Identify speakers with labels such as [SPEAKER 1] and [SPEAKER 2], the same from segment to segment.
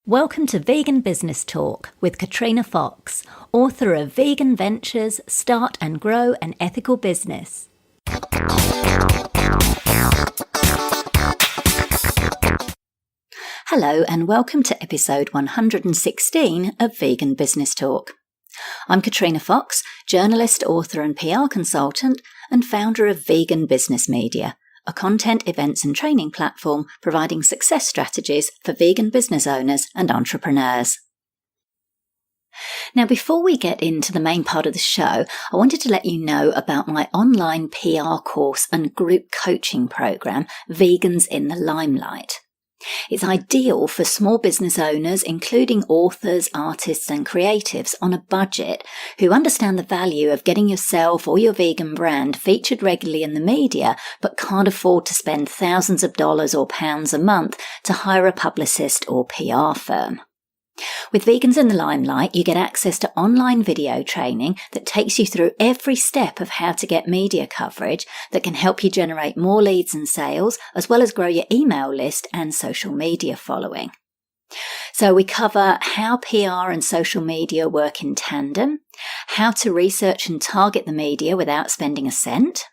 [SPEAKER 1] Welcome to Vegan Business Talk with Katrina Fox, author of Vegan Ventures, Start and Grow an Ethical Business. Hello and welcome to episode 116 of Vegan Business Talk. I'm Katrina Fox, journalist, author and PR consultant and founder of Vegan Business Media, a content, events and training platform providing success strategies for vegan business owners and entrepreneurs. Now, before we get into the main part of the show, I wanted to let you know about my online PR course and group coaching program, Vegans in the Limelight. It's ideal for small business owners, including authors, artists and creatives on a budget who understand the value of getting yourself or your vegan brand featured regularly in the media but can't afford to spend thousands of dollars or pounds a month to hire a publicist or PR firm. With Vegans in the Limelight, you get access to online video training that takes you through every step of how to get media coverage that can help you generate more leads and sales, as well as grow your email list and social media following. So we cover how PR and social media work in tandem, how to research and target the media without spending a cent,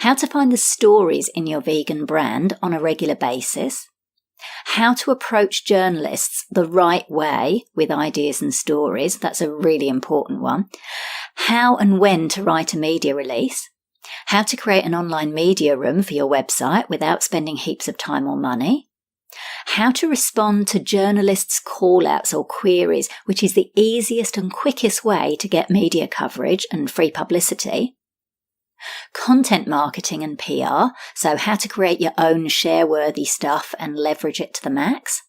[SPEAKER 1] how to find the stories in your vegan brand on a regular basis, how to approach journalists the right way with ideas and stories, that's a really important one, how and when to write a media release, how to create an online media room for your website without spending heaps of time or money, how to respond to journalists' call-outs or queries, which is the easiest and quickest way to get media coverage and free publicity, content marketing and PR, so how to create your own share-worthy stuff and leverage it to the max,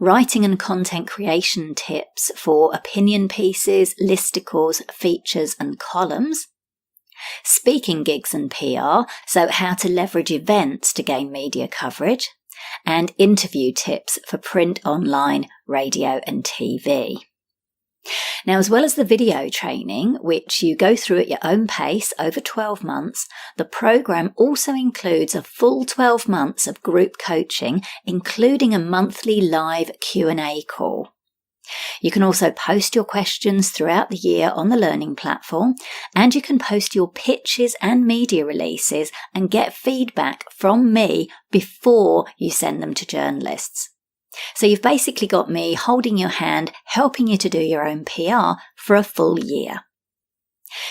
[SPEAKER 1] writing and content creation tips for opinion pieces, listicles, features and columns, speaking gigs and PR, so how to leverage events to gain media coverage, and interview tips for print, online, radio and TV. Now, as well as the video training, which you go through at your own pace over 12 months, the program also includes a full 12 months of group coaching, including a monthly live Q&A call. You can also post your questions throughout the year on the learning platform, and you can post your pitches and media releases and get feedback from me before you send them to journalists. So you've basically got me holding your hand, helping you to do your own PR for a full year.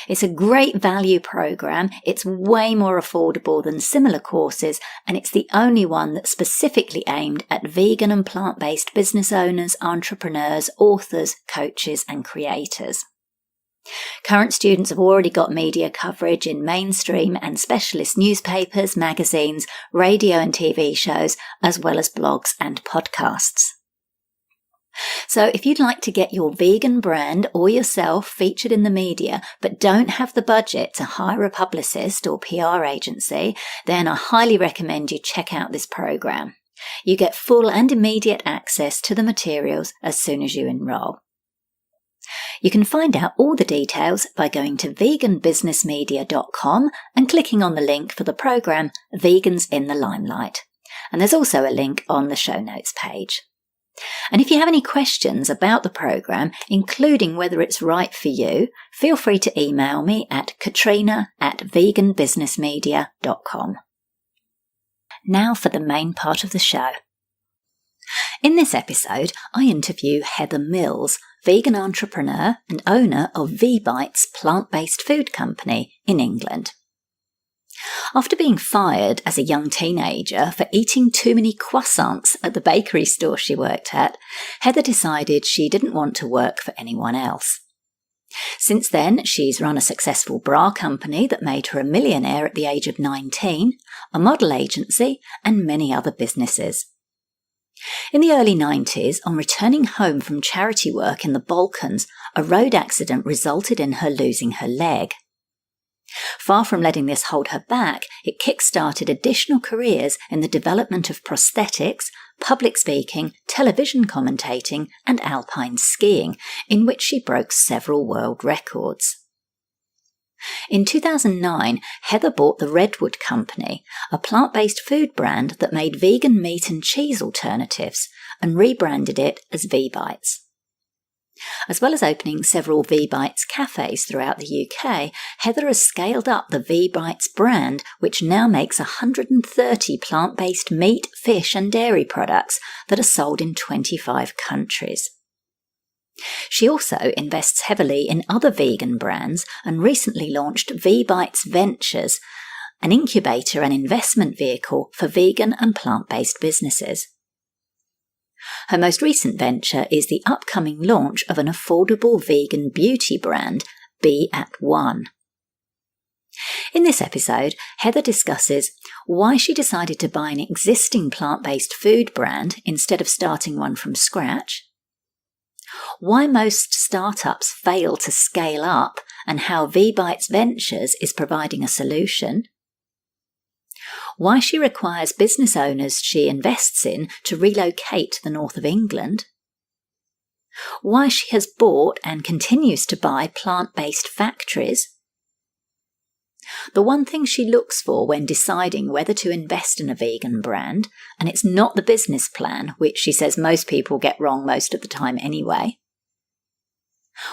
[SPEAKER 1] It's a great value program. It's way more affordable than similar courses, and it's the only one that's specifically aimed at vegan and plant-based business owners, entrepreneurs, authors, coaches, and creators. Current students have already got media coverage in mainstream and specialist newspapers, magazines, radio and TV shows, as well as blogs and podcasts. So if you'd like to get your vegan brand or yourself featured in the media, but don't have the budget to hire a publicist or PR agency, then I highly recommend you check out this program. You get full and immediate access to the materials as soon as you enroll. You can find out all the details by going to veganbusinessmedia.com and clicking on the link for the program Vegans in the Limelight. And there's also a link on the show notes page. And if you have any questions about the program, including whether it's right for you, feel free to email me at katrina@veganbusinessmedia.com. Now for the main part of the show. In this episode, I interview Heather Mills, vegan entrepreneur and owner of VBites plant-based food company in England. After being fired as a young teenager for eating too many croissants at the bakery store she worked at, Heather decided she didn't want to work for anyone else. Since then, she's run a successful bra company that made her a millionaire at the age of 19, a model agency, and many other businesses. In the early 90s, on returning home from charity work in the Balkans, a road accident resulted in her losing her leg. Far from letting this hold her back, it kick-started additional careers in the development of prosthetics, public speaking, television commentating, and alpine skiing, in which she broke several world records. In 2009, Heather bought the Redwood Company, a plant-based food brand that made vegan meat and cheese alternatives, and rebranded it as VBites. As well as opening several VBites cafes throughout the UK, Heather has scaled up the VBites brand, which now makes 130 plant-based meat, fish and dairy products that are sold in 25 countries. She also invests heavily in other vegan brands and recently launched VBites Ventures, an incubator and investment vehicle for vegan and plant-based businesses. Her most recent venture is the upcoming launch of an affordable vegan beauty brand, Be at One. In this episode, Heather discusses why she decided to buy an existing plant-based food brand instead of starting one from scratch, why most startups fail to scale up and how VBites Ventures is providing a solution, why she requires business owners she invests in to relocate to the north of England, why she has bought and continues to buy plant-based factories, the one thing she looks for when deciding whether to invest in a vegan brand, and it's not the business plan, which she says most people get wrong most of the time anyway,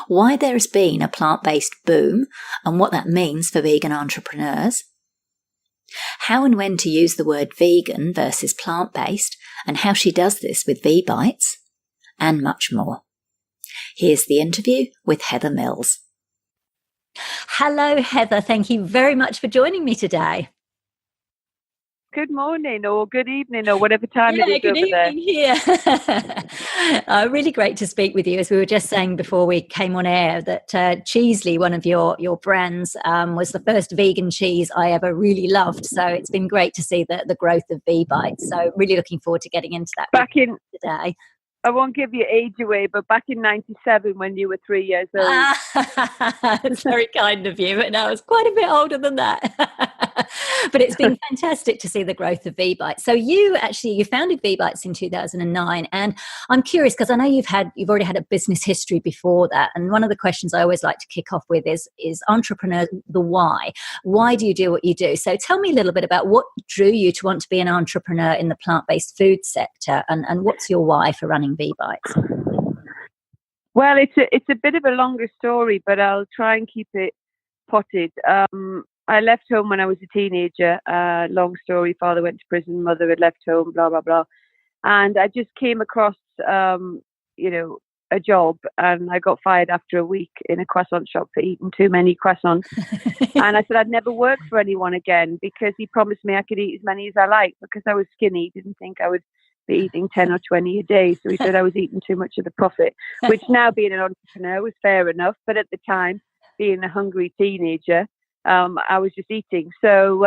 [SPEAKER 1] why there has been a plant-based boom and what that means for vegan entrepreneurs, how and when to use the word vegan versus plant-based, and how she does this with VBites, and much more. Here's the interview with Heather Mills. Hello, Heather. Thank you very much for joining me today.
[SPEAKER 2] Good morning or good evening or whatever time it is
[SPEAKER 1] good
[SPEAKER 2] over there.
[SPEAKER 1] Here. Really great to speak with you. As we were just saying before we came on air, that Cheesely, one of your brands, was the first vegan cheese I ever really loved. So it's been great to see the growth of VBites. So really looking forward to getting into that today.
[SPEAKER 2] I won't give you age away, but back in 97 when you were 3 years old.
[SPEAKER 1] It's very kind of you, but no, I was quite a bit older than that. But it's been fantastic to see the growth of VBites. So you founded VBites in 2009, and I'm curious because I know you've already had a business history before that, and one of the questions I always like to kick off with is entrepreneur, the why. Why do you do what you do? So tell me a little bit about what drew you to want to be an entrepreneur in the plant-based food sector, and what's your why for running VBites?
[SPEAKER 2] Well, it's a bit of a longer story, but I'll try and keep it potted. I left home when I was a teenager. Long story, father went to prison, mother had left home, blah, blah, blah. And I just came across, a job, and I got fired after a week in a croissant shop for eating too many croissants. And I said I'd never work for anyone again because he promised me I could eat as many as I liked because I was skinny. He didn't think I would be eating 10 or 20 a day. So he said I was eating too much of the profit, which now being an entrepreneur was fair enough. But at the time, being a hungry teenager, I was just eating. So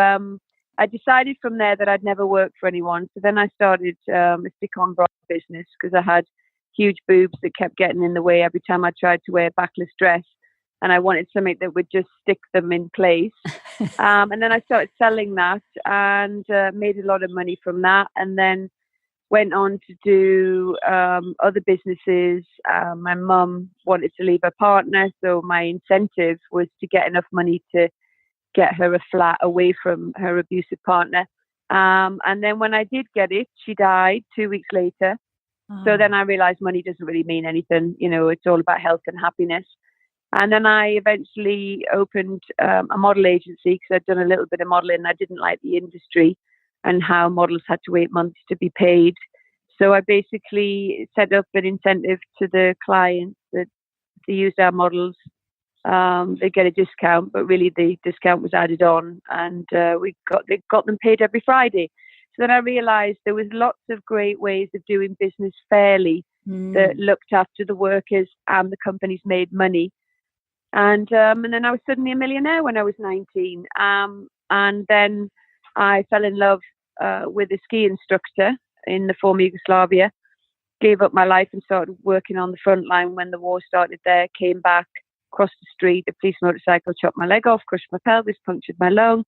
[SPEAKER 2] I decided from there that I'd never work for anyone. So then I started a stick-on bra business because I had huge boobs that kept getting in the way every time I tried to wear a backless dress. And I wanted something that would just stick them in place. And then I started selling that and made a lot of money from that. And then went on to do other businesses. My mum wanted to leave her partner, so my incentive was to get enough money to get her a flat away from her abusive partner. And then when I did get it, she died 2 weeks later. Oh. So then I realized money doesn't really mean anything. It's all about health and happiness. And then I eventually opened a model agency because I'd done a little bit of modeling. I didn't like the industry and how models had to wait months to be paid. So I basically set up an incentive to the clients that they used our models. They get a discount, but really the discount was added on, and they got them paid every Friday. So then I realized there was lots of great ways of doing business fairly that looked after the workers and the companies made money. And then I was suddenly a millionaire when I was 19. And then I fell in love with a ski instructor in the former Yugoslavia, gave up my life and started working on the front line when the war started there, came back, crossed the street, a police motorcycle chopped my leg off, crushed my pelvis, punctured my lung,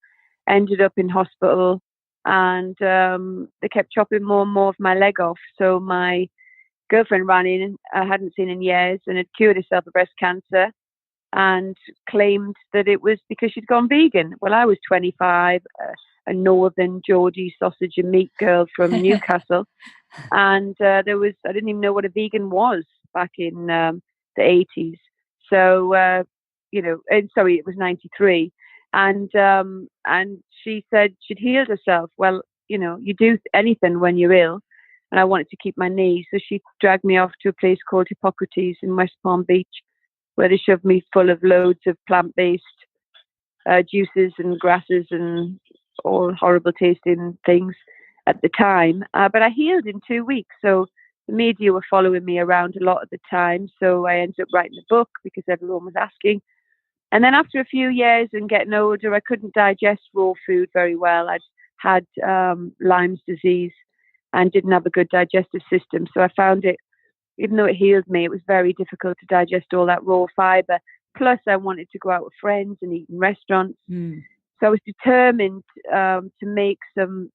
[SPEAKER 2] ended up in hospital, and they kept chopping more and more of my leg off. So my girlfriend ran in, I hadn't seen in years, and had cured herself of breast cancer and claimed that it was because she'd gone vegan. Well, I was 25, a northern Geordie sausage and meat girl from Newcastle, And I didn't even know what a vegan was back in the 80s. So, sorry, it was 93. And she said she'd healed herself. Well, you do anything when you're ill. And I wanted to keep my knee. So she dragged me off to a place called Hippocrates in West Palm Beach, where they shoved me full of loads of plant-based juices and grasses and all horrible tasting things at the time. But I healed in 2 weeks. So the media were following me around a lot at the time. So I ended up writing a book because everyone was asking. And then after a few years and getting older, I couldn't digest raw food very well. I'd had Lyme's disease and didn't have a good digestive system. So I found it, even though it healed me, it was very difficult to digest all that raw fiber. Plus, I wanted to go out with friends and eat in restaurants. So I was determined to make some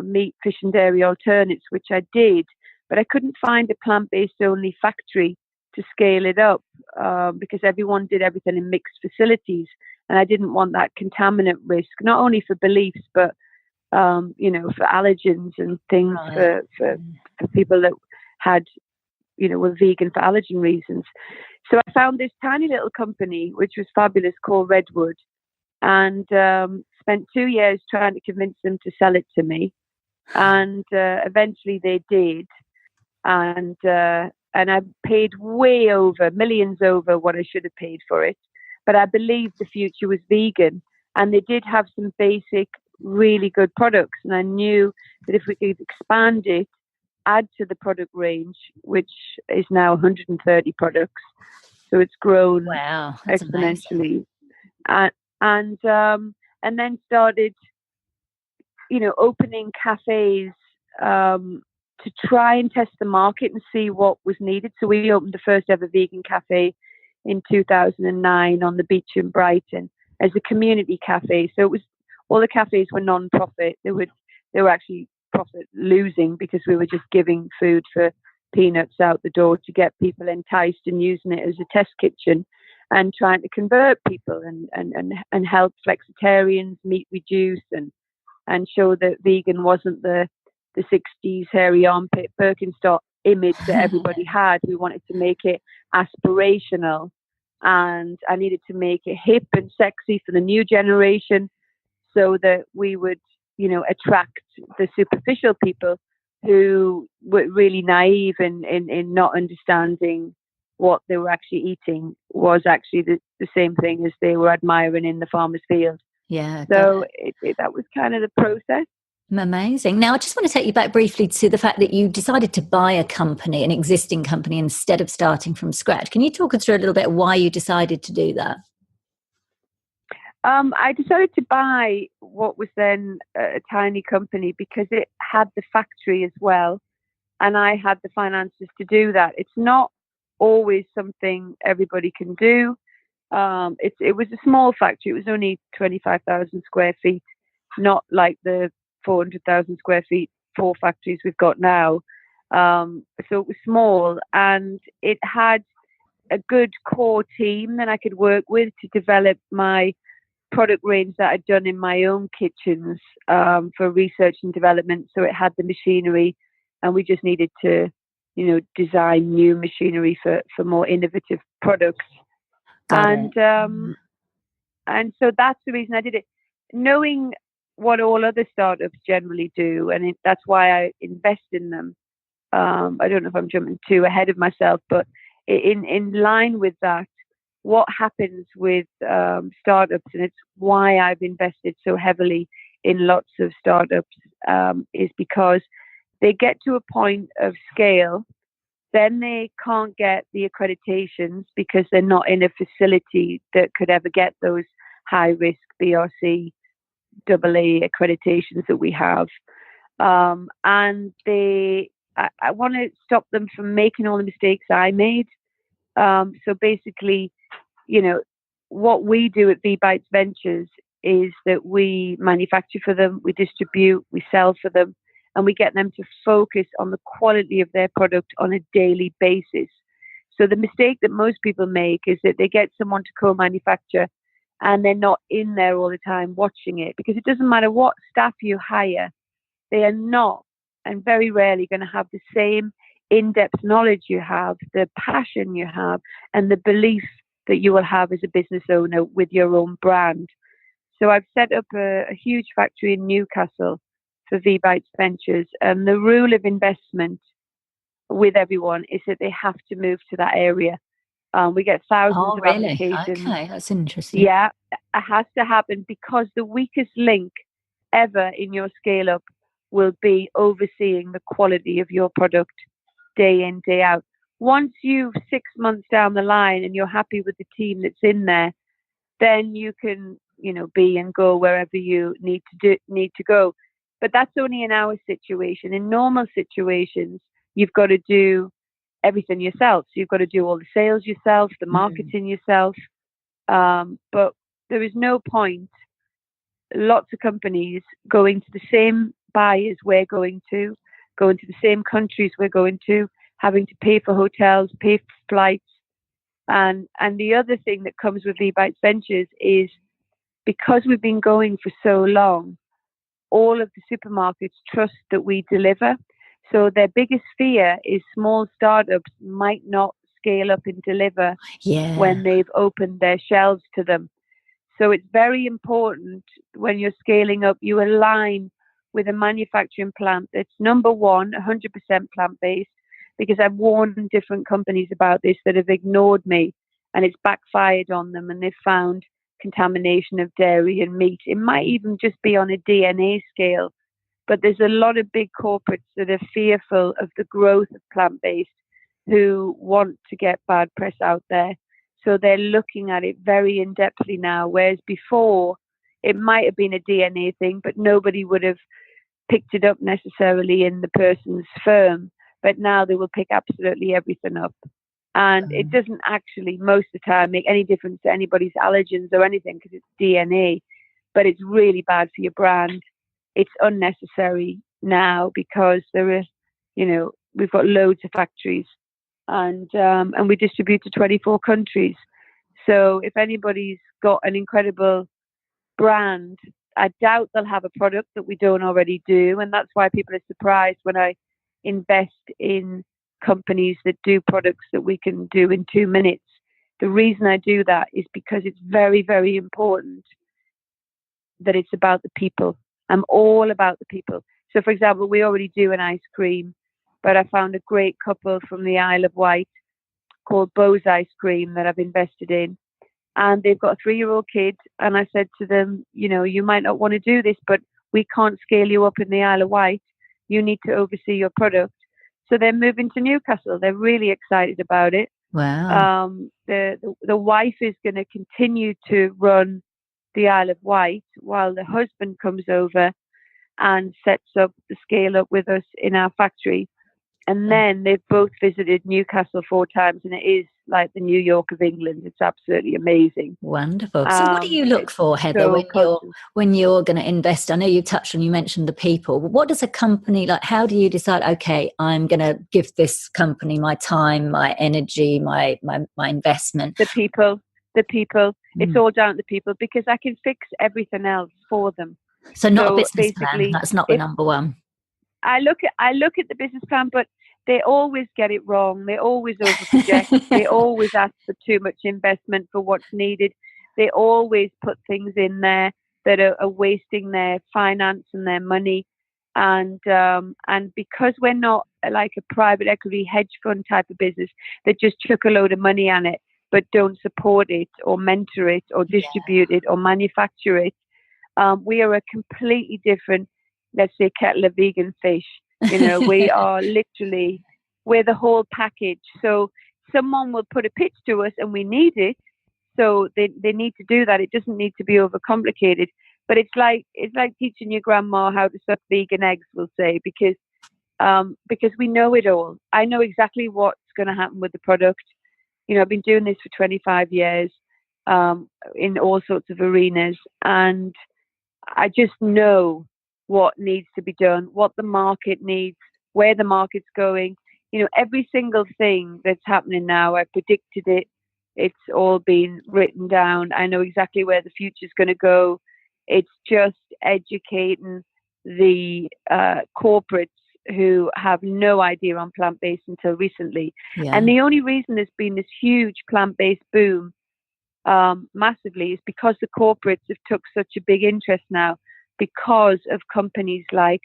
[SPEAKER 2] meat, fish and dairy alternates, which I did. But I couldn't find a plant-based only factory to scale it up because everyone did everything in mixed facilities. And I didn't want that contaminant risk, not only for beliefs, but, for allergens and things for people that had, were vegan for allergen reasons. So I found this tiny little company, which was fabulous, called Redwood, and spent 2 years trying to convince them to sell it to me. And eventually they did. And I paid way over, millions over what I should have paid for it. But I believed the future was vegan. And they did have some basic, really good products. And I knew that if we could expand it, add to the product range, which is now 130 products. So it's grown exponentially. And then started, opening cafes to try and test the market and see what was needed. So we opened the first ever vegan cafe in 2009 on the beach in Brighton as a community cafe. So it was, all the cafes were non-profit. They were actually profit losing because we were just giving food for peanuts out the door to get people enticed and using it as a test kitchen and trying to convert people and help flexitarians meat reduce and show that vegan wasn't the 60s hairy armpit Birkenstock image that everybody had. We wanted to make it aspirational, and I needed to make it hip and sexy for the new generation so that we would, attract the superficial people who were really naive in not understanding what they were actually eating was actually the same thing as they were admiring in the farmer's field.
[SPEAKER 1] Yeah.
[SPEAKER 2] So that was kind of the process.
[SPEAKER 1] Amazing. Now, I just want to take you back briefly to the fact that you decided to buy a company, an existing company, instead of starting from scratch. Can you talk us through a little bit why you decided to do that?
[SPEAKER 2] I decided to buy what was then a tiny company because it had the factory as well, and I had the finances to do that. It's not always something everybody can do. It was a small factory. It was only 25,000 square feet, not like the 400,000 square feet 4 factories we've got now. So it was small, and it had a good core team that I could work with to develop my product range that I'd done in my own kitchens for research and development. So it had the machinery, and we just needed to, design new machinery for more innovative products. And so that's the reason I did it, knowing what all other startups generally do, and that's why I invest in them. I don't know if I'm jumping too ahead of myself, but in line with that, what happens with startups, and it's why I've invested so heavily in lots of startups, is because they get to a point of scale, then they can't get the accreditations because they're not in a facility that could ever get those high-risk BRC AA accreditations that we have. And I want to stop them from making all the mistakes I made. So basically, what we do at VBites Ventures is that we manufacture for them, we distribute, we sell for them, and we get them to focus on the quality of their product on a daily basis. So the mistake that most people make is that they get someone to co-manufacture and they're not in there all the time watching it, because it doesn't matter what staff you hire, they are not and very rarely going to have the same in-depth knowledge you have, the passion you have, and the belief that you will have as a business owner with your own brand. So I've set up a huge factory in Newcastle for VBites Ventures, and the rule of investment with everyone is that they have to move to that area. We get thousands of applications.
[SPEAKER 1] Okay, that's interesting.
[SPEAKER 2] Yeah, it has to happen, because the weakest link ever in your scale up will be overseeing the quality of your product day in, day out. Once you've 6 months down the line and you're happy with the team that's in there, then you can, be and go wherever you need to go. But that's only in our situation. In normal situations, you've got to do everything yourself. So you've got to do all the sales yourself, the marketing yourself. But there is no point, lots of companies going to the same buyers we're going to the same countries we're going to, having to pay for hotels, pay for flights. And the other thing that comes with VBites Ventures is, because we've been going for so long, all of the supermarkets trust that we deliver. So their biggest fear is small startups might not scale up and deliver when they've opened their shelves to them. So it's very important when you're scaling up, you align with a manufacturing plant that's, number one, 100% plant-based, because I've warned different companies about this that have ignored me, and it's backfired on them, and they've found contamination of dairy and meat. It might even just be on a DNA scale, but there's a lot of big corporates that are fearful of the growth of plant-based, who want to get bad press out there. So they're looking at it very in-depthly now, whereas before it might have been a DNA thing, but nobody would have picked it up necessarily in the person's firm. But now they will pick absolutely everything up. And it doesn't actually, most of the time, make any difference to anybody's allergens or anything, because it's DNA. But it's really bad for your brand. It's unnecessary now, because there are, we've got loads of factories, and we distribute to 24 countries. So if anybody's got an incredible brand, I doubt they'll have a product that we don't already do. And that's why people are surprised when I invest in companies that do products that we can do in 2 minutes. The reason I do that is because it's very, very important that it's about the people. I'm all about the people. So, for example, we already do an ice cream, but I found a great couple from the Isle of Wight called Bo's Ice Cream that I've invested in. And they've got a 3-year-old kid. And I said to them, you might not want to do this, but we can't scale you up in the Isle of Wight. You need to oversee your product. So they're moving to Newcastle. They're really excited about it.
[SPEAKER 1] Wow.
[SPEAKER 2] The wife is going to continue to run the Isle of Wight while the husband comes over and sets up the scale up with us in our factory. And then they've both visited Newcastle 4 times, and it is like the New York of England. It's absolutely amazing.
[SPEAKER 1] Wonderful. So what do you look for, Heather, when you're going to invest? I know you mentioned the people. What does a company, like, how do you decide, okay, I'm going to give this company my time, my energy, my investment?
[SPEAKER 2] The people. It's all down to the people, because I can fix everything else for them.
[SPEAKER 1] So not a business plan. That's not the number one.
[SPEAKER 2] I look at the business plan, but they always get it wrong. They always overproject. They always ask for too much investment for what's needed. They always put things in there that are wasting their finance and their money. And because we're not like a private equity hedge fund type of business that just chuck a load of money on it, but don't support it or mentor it or distribute it or manufacture it, we are a completely different, let's say, kettle of vegan fish. We are literally, we're the whole package. So someone will put a pitch to us and we need it. So they need to do that. It doesn't need to be overcomplicated. But it's like teaching your grandma how to suck vegan eggs, we'll say, because we know it all. I know exactly what's going to happen with the product. I've been doing this for 25 years in all sorts of arenas, and I just know what needs to be done, what the market needs, where the market's going. Every single thing that's happening now, I predicted it. It's all been written down. I know exactly where the future's going to go. It's just educating the corporates who have no idea on plant-based until recently.
[SPEAKER 1] Yeah.
[SPEAKER 2] And the only reason there's been this huge plant-based boom massively is because the corporates have took such a big interest now, because of companies like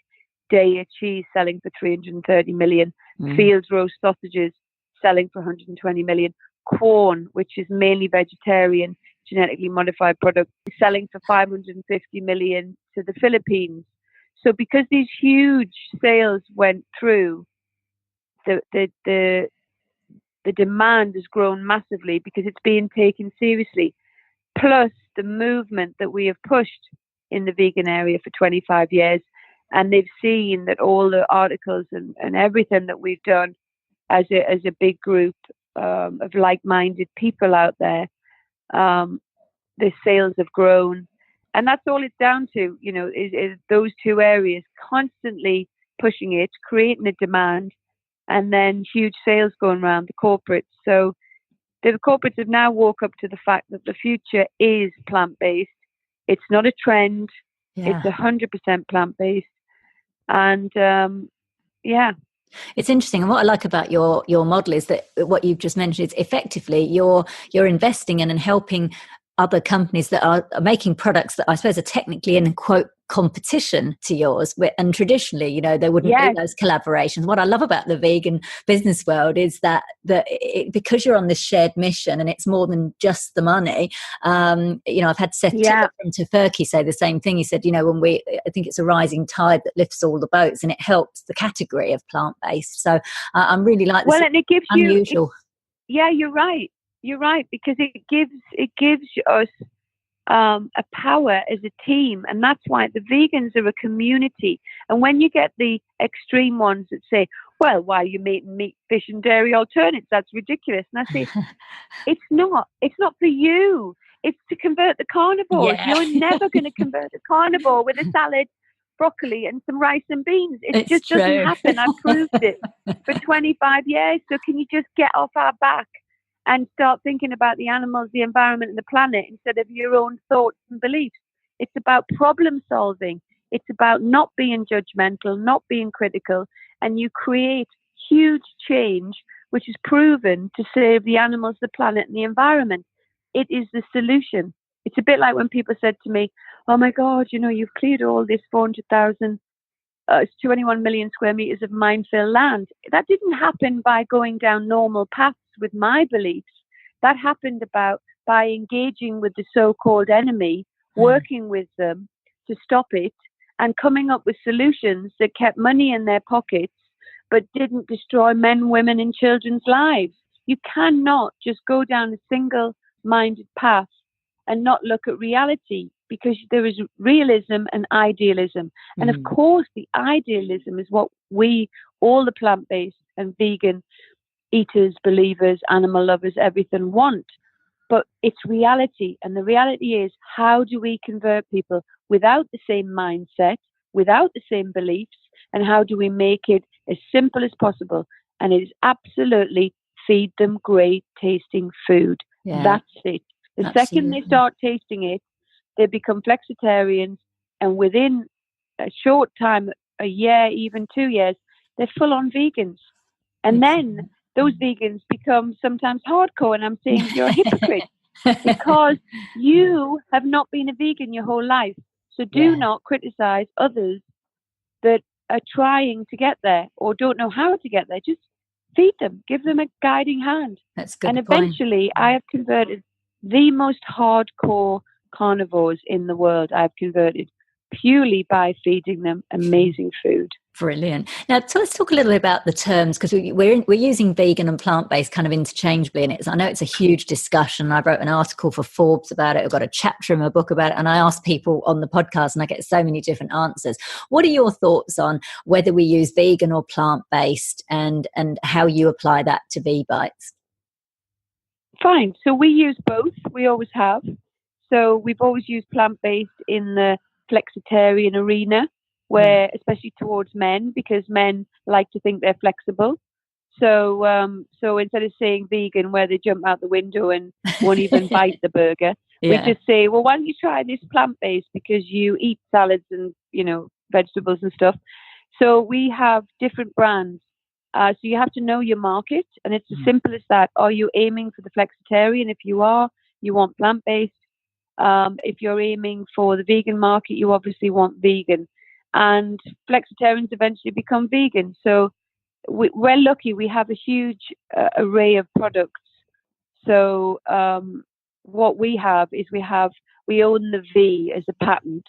[SPEAKER 2] Daiya Cheese selling for 330 million, Fields Roast Sausages selling for 120 million, Quorn, which is mainly vegetarian, genetically modified product, selling for 550 million to the Philippines. So because these huge sales went through, the demand has grown massively because it's being taken seriously. Plus the movement that we have pushed in the vegan area for 25 years. And they've seen that all the articles and everything that we've done as a big group of like-minded people out there, the sales have grown. And that's all it's down to, is those two areas constantly pushing it, creating a demand, and then huge sales going around the corporates. So the corporates have now woke up to the fact that the future is plant-based. It's not a trend.
[SPEAKER 1] Yeah.
[SPEAKER 2] It's 100% plant-based. And
[SPEAKER 1] it's interesting, and what I like about your model is that what you've just mentioned is effectively you're investing in and helping other companies that are making products that I suppose are technically in quote competition to yours, and traditionally there wouldn't be those collaborations. What I love about the vegan business world is that because you're on this shared mission and it's more than just the money. I've had Seth Tiller from Tofurky say the same thing. He said, I think it's a rising tide that lifts all the boats, and it helps the category of plant-based. So I'm really like this.
[SPEAKER 2] Well, and it gives
[SPEAKER 1] unusual.
[SPEAKER 2] You're right, because it gives us a power as a team, and that's why the vegans are a community. And when you get the extreme ones that say, well, why are you making meat, fish and dairy alternatives? That's ridiculous. And I say, it's not for you. It's to convert the carnivores. You're never going to convert a carnivore with a salad, broccoli and some rice and beans. It just doesn't happen. I've proved it for 25 years. So can you just get off our back and start thinking about the animals, the environment and the planet instead of your own thoughts and beliefs? It's about problem solving. It's about not being judgmental, not being critical, and you create huge change, which is proven to save the animals, the planet and the environment. It is the solution. It's a bit like when people said to me, oh my God, you've cleared all this 400,000, 21 million square meters of minefield land. That didn't happen by going down normal paths with my beliefs. That happened by engaging with the so-called enemy, working with them to stop it, and coming up with solutions that kept money in their pockets but didn't destroy men, women and children's lives. You cannot just go down a single-minded path and not look at reality, because there is realism and idealism. And of course, the idealism is what we, all the plant-based and vegan eaters, believers, animal lovers, everything want. But it's reality. And the reality is, how do we convert people without the same mindset, without the same beliefs? And how do we make it as simple as possible? And it is absolutely feed them great tasting food. That's it. The second they start tasting it, they become flexitarians. And within a short time, a year, even 2 years, they're full on vegans. And then those vegans become sometimes hardcore, and I'm saying you're a hypocrite because you have not been a vegan your whole life. So do not criticize others that are trying to get there or don't know how to get there. Just feed them, give them a guiding hand.
[SPEAKER 1] That's good.
[SPEAKER 2] And eventually I have converted the most hardcore carnivores in the world. I've converted purely by feeding them amazing food.
[SPEAKER 1] Brilliant. Now, so let's talk a little bit about the terms, because we're using vegan and plant-based kind of interchangeably in it. I know it's a huge discussion. I wrote an article for Forbes about it. I've got a chapter in my book about it, and I ask people on the podcast, and I get so many different answers. What are your thoughts on whether we use vegan or plant-based, and how you apply that to VBites?
[SPEAKER 2] Fine. So we use both. We always have. So we've always used plant-based in the flexitarian arena, where, especially towards men, because men like to think they're flexible. So so instead of saying vegan, where they jump out the window and won't even bite the burger, we just say, well, why don't you try this plant-based, because you eat salads and, vegetables and stuff. So we have different brands. So you have to know your market, and it's as simple as that. Are you aiming for the flexitarian? If you are, you want plant-based. If you're aiming for the vegan market, you obviously want vegan. And flexitarians eventually become vegan. So we're lucky. We have a huge array of products. So what we have is we own the V as a patent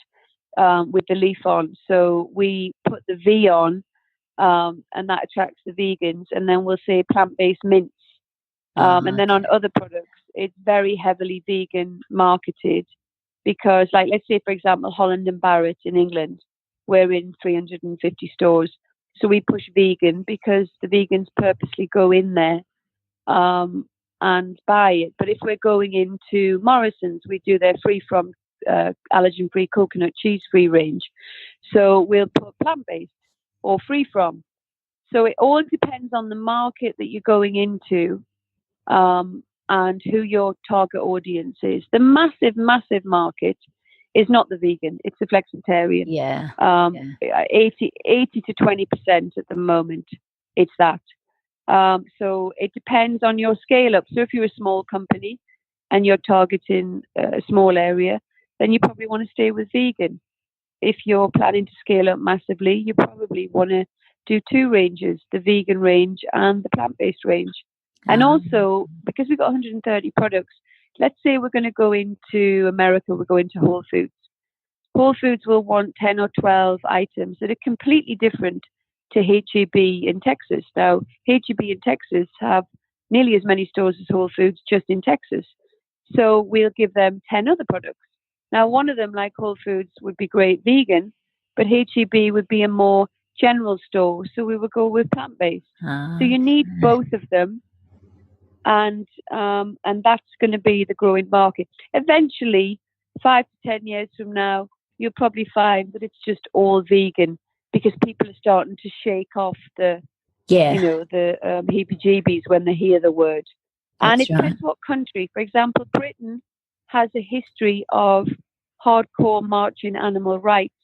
[SPEAKER 2] with the leaf on. So we put the V on, and that attracts the vegans. And then we'll say plant-based mints. And then on other products, it's very heavily vegan marketed because, like, let's say, for example, Holland and Barrett in England, we're in 350 stores. So we push vegan because the vegans purposely go in there and buy it. But if we're going into Morrison's, we do their free from allergen-free coconut cheese-free range. So we'll put plant-based or free from. So it all depends on the market that you're going into. And who your target audience is. The massive, massive market is not the vegan; it's the flexitarian. 80 to 20% at the moment. It's that. So it depends on your scale up. So if you're a small company and you're targeting a small area, then you probably want to stay with vegan. If you're planning to scale up massively, you probably want to do two ranges: the vegan range and the plant-based range. And also, because we've got 130 products, let's say we're going to go into America, we're going to Whole Foods. Whole Foods will want 10 or 12 items that are completely different to H-E-B in Texas. Now, H-E-B in Texas have nearly as many stores as Whole Foods just in Texas. So we'll give them 10 other products. Now, one of them, like Whole Foods, would be great vegan, but H-E-B would be a more general store. So we would go with plant-based. So you need both of them. And that's going to be the growing market. Eventually, 5 to 10 years from now, you'll probably find that it's just all vegan because people are starting to shake off the heebie-jeebies when they hear the word. And it depends what country. For example, Britain has a history of hardcore marching animal rights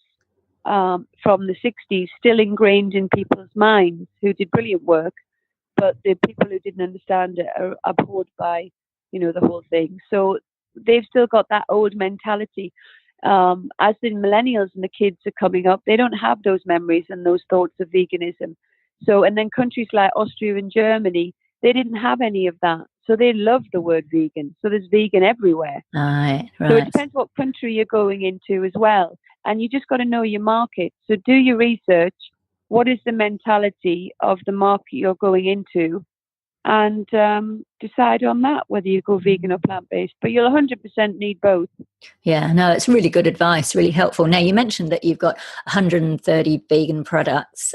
[SPEAKER 2] from the 60s, still ingrained in people's minds, who did brilliant work. But the people who didn't understand it are abhorred by, the whole thing. So they've still got that old mentality. As the millennials and the kids are coming up, they don't have those memories and those thoughts of veganism. So, and then countries like Austria and Germany, they didn't have any of that. So they love the word vegan. So there's vegan everywhere.
[SPEAKER 1] Right.
[SPEAKER 2] So it depends what country you're going into as well. And you just got to know your market. So do your research. What is the mentality of the market you're going into, and decide on that, whether you go vegan or plant-based. But you'll 100% need both.
[SPEAKER 1] Yeah, no, it's really good advice, really helpful. Now, you mentioned that you've got 130 vegan products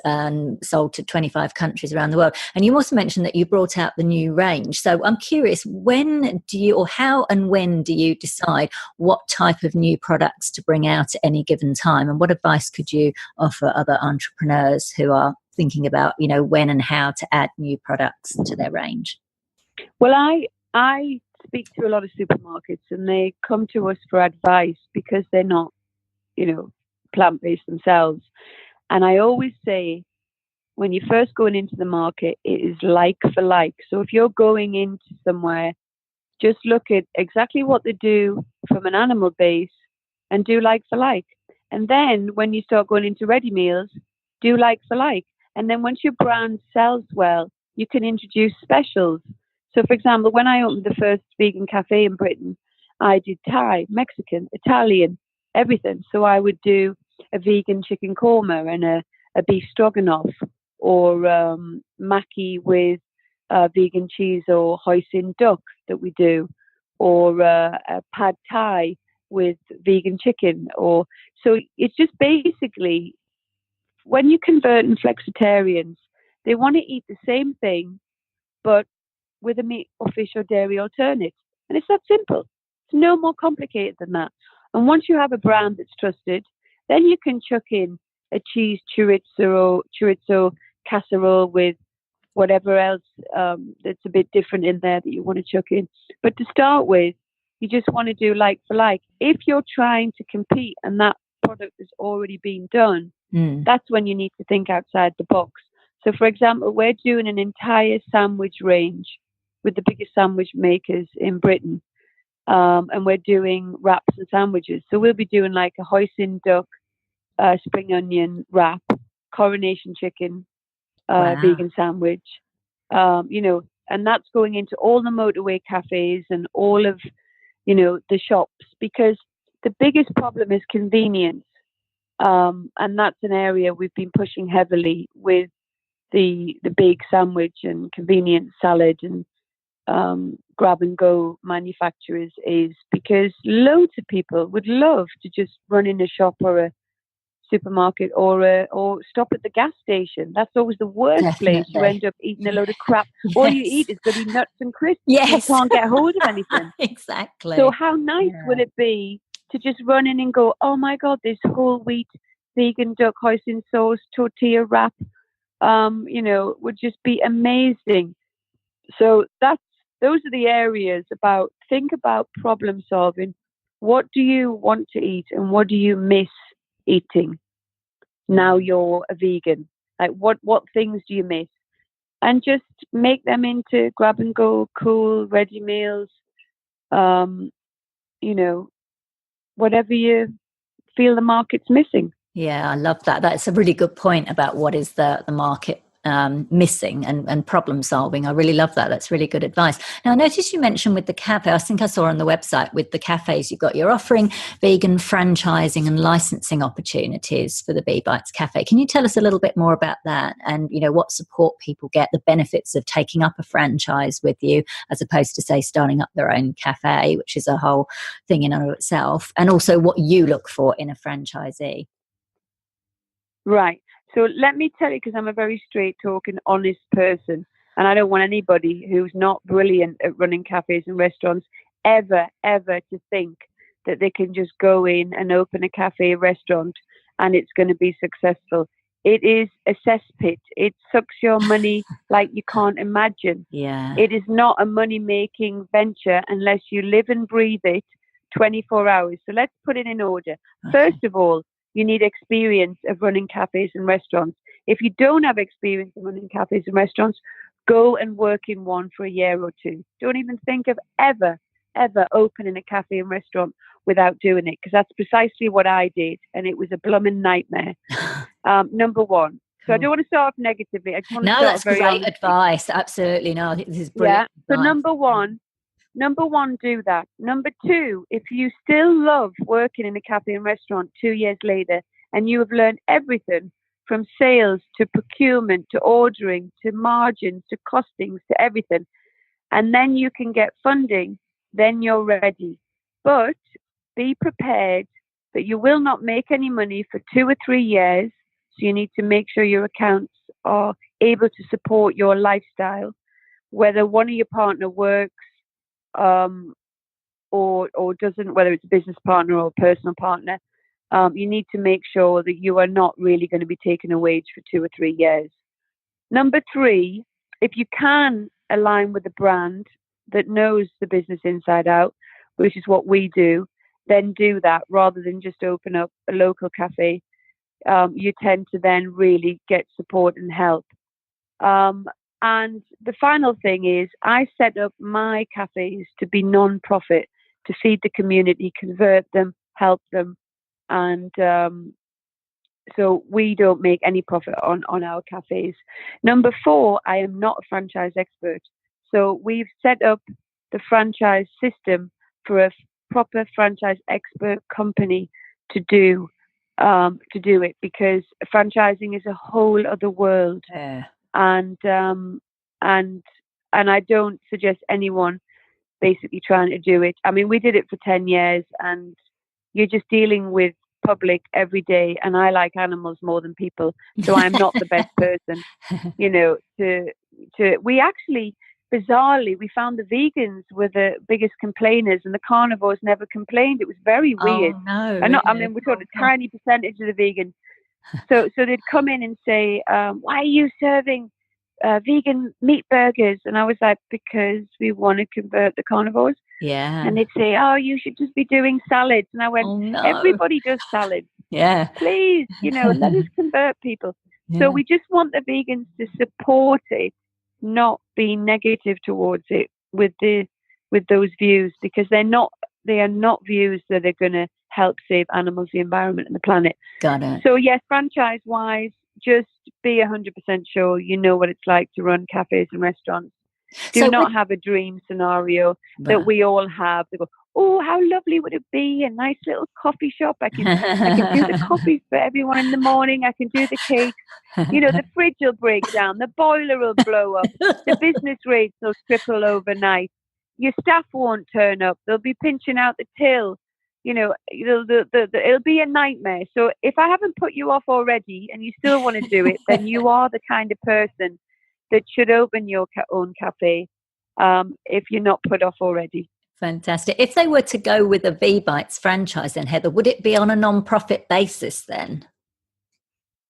[SPEAKER 1] sold to 25 countries around the world. And you also mentioned that you brought out the new range. So I'm curious, how and when do you decide what type of new products to bring out at any given time? And what advice could you offer other entrepreneurs who are thinking about, when and how to add new products to their range?
[SPEAKER 2] Well, I speak to a lot of supermarkets, and they come to us for advice because they're not, plant-based themselves. And I always say, when you're first going into the market, it is like for like. So if you're going into somewhere, just look at exactly what they do from an animal base and do like for like. And then when you start going into ready meals, do like for like. And then once your brand sells well, you can introduce specials. So, for example, when I opened the first vegan cafe in Britain, I did Thai, Mexican, Italian, everything. So I would do a vegan chicken korma and a beef stroganoff, or maki with vegan cheese, or hoisin duck that we do, or a pad thai with vegan chicken. So it's just basically, when you convert in flexitarians, they want to eat the same thing, but with a meat or fish or dairy alternate. And it's that simple. It's no more complicated than that. And once you have a brand that's trusted, then you can chuck in a cheese chorizo casserole with whatever else that's a bit different in there that you want to chuck in. But to start with, you just want to do like for like. If you're trying to compete and that product has already been done, That's when you need to think outside the box. So, for example, we're doing an entire sandwich range with the biggest sandwich makers in Britain. And we're doing wraps and sandwiches. So we'll be doing like a hoisin duck, spring onion wrap, coronation chicken, vegan sandwich, and that's going into all the motorway cafes and all of, the shops, because the biggest problem is convenience. And that's an area we've been pushing heavily with the big sandwich and convenient salad and grab and go manufacturers, is because loads of people would love to just run in a shop or a supermarket or stop at the gas station. That's always the worst place. You end up eating a load of crap.
[SPEAKER 1] Yes.
[SPEAKER 2] All you eat is going to be nuts and crisps.
[SPEAKER 1] Yes.
[SPEAKER 2] You can't get hold of anything.
[SPEAKER 1] Exactly.
[SPEAKER 2] So how nice would it be to just run in and go, oh my God, this whole wheat vegan duck hoisin sauce tortilla wrap, would just be amazing. So those are the areas think about problem solving. What do you want to eat and what do you miss eating now you're a vegan? Like what things do you miss? And just make them into grab and go, cool, ready meals, whatever you feel the market's missing.
[SPEAKER 1] Yeah, I love that. That's a really good point about what is the market missing and problem solving. I really love that. That's really good advice. Now, I noticed you mentioned with the cafe, I think I saw on the website with the cafes you're offering vegan franchising and licensing opportunities for the VBites Cafe. Can you tell us a little bit more about that and, what support people get, the benefits of taking up a franchise with you as opposed to, say, starting up their own cafe, which is a whole thing in and of itself, and also what you look for in a franchisee?
[SPEAKER 2] Right. So let me tell you, because I'm a very straight talking, honest person, and I don't want anybody who's not brilliant at running cafes and restaurants ever to think that they can just go in and open a cafe, restaurant, and it's going to be successful. It is a cesspit. It sucks your money like you can't imagine.
[SPEAKER 1] Yeah.
[SPEAKER 2] It is not a money-making venture unless you live and breathe it 24 hours. So let's put it in order. Okay. First of all, you need experience of running cafes and restaurants. If you don't have experience of running cafes and restaurants, go and work in one for a year or two. Don't even think of ever opening a cafe and restaurant without doing it, because that's precisely what I did, and it was a blooming nightmare. Number one. So I don't want to start off negatively. I just want to start
[SPEAKER 1] that's
[SPEAKER 2] very
[SPEAKER 1] great
[SPEAKER 2] honestly.
[SPEAKER 1] Advice. Absolutely. No, I think this is brilliant.
[SPEAKER 2] Yeah. So number one, do that. Number two, if you still love working in a cafe and restaurant 2 years later and you have learned everything from sales to procurement to ordering to margins to costings to everything, and then you can get funding, then you're ready. But be prepared that you will not make any money for 2 or 3 years. So you need to make sure your accounts are able to support your lifestyle, whether one of your partner works or doesn't, whether it's a business partner or a personal partner. You need to make sure that you are not really going to be taking a wage for 2 or 3 years. Number three, if you can align with a brand that knows the business inside out, which is what we do, then do that rather than just open up a local cafe. You tend to then really get support and help. And the final thing is, I set up my cafes to be non-profit, to feed the community, convert them, help them. And so we don't make any profit on our cafes. Number four, I am not a franchise expert. So we've set up the franchise system for a proper franchise expert company to do it, because franchising is a whole other world.
[SPEAKER 1] Yeah.
[SPEAKER 2] And I don't suggest anyone basically trying to do it. I mean, we did it for 10 years and you're just dealing with public every day, and I like animals more than people, so I'm not the best person, we actually, bizarrely, we found the vegans were the biggest complainers and the carnivores never complained. It was very weird.
[SPEAKER 1] Oh, no,
[SPEAKER 2] and
[SPEAKER 1] really?
[SPEAKER 2] I mean, we're talking a tiny percentage of the vegans. So they'd come in and say, why are you serving vegan meat burgers? And I was like, because we want to convert the carnivores.
[SPEAKER 1] Yeah.
[SPEAKER 2] And they'd say, oh, you should just be doing salads. And I went,
[SPEAKER 1] oh, no.
[SPEAKER 2] Everybody does salads.
[SPEAKER 1] Yeah.
[SPEAKER 2] Please, let us convert people.
[SPEAKER 1] Yeah.
[SPEAKER 2] So we just want the vegans to support it, not be negative towards it with those views, because they are not views that are going to help save animals, the environment, and the planet.
[SPEAKER 1] Got it.
[SPEAKER 2] So yes, franchise-wise, just be 100% sure you know what it's like to run cafes and restaurants. Do not have a dream scenario that we all have. They go, oh, how lovely would it be? A nice little coffee shop. I can do the coffee for everyone in the morning. I can do the cakes. The fridge will break down. The boiler will blow up. The business rates will triple overnight. Your staff won't turn up. They'll be pinching out the till. It'll be a nightmare. So if I haven't put you off already and you still want to do it, then you are the kind of person that should open your own cafe if you're not put off already.
[SPEAKER 1] Fantastic. If they were to go with a VBites franchise then, Heather, would it be on a non-profit basis then?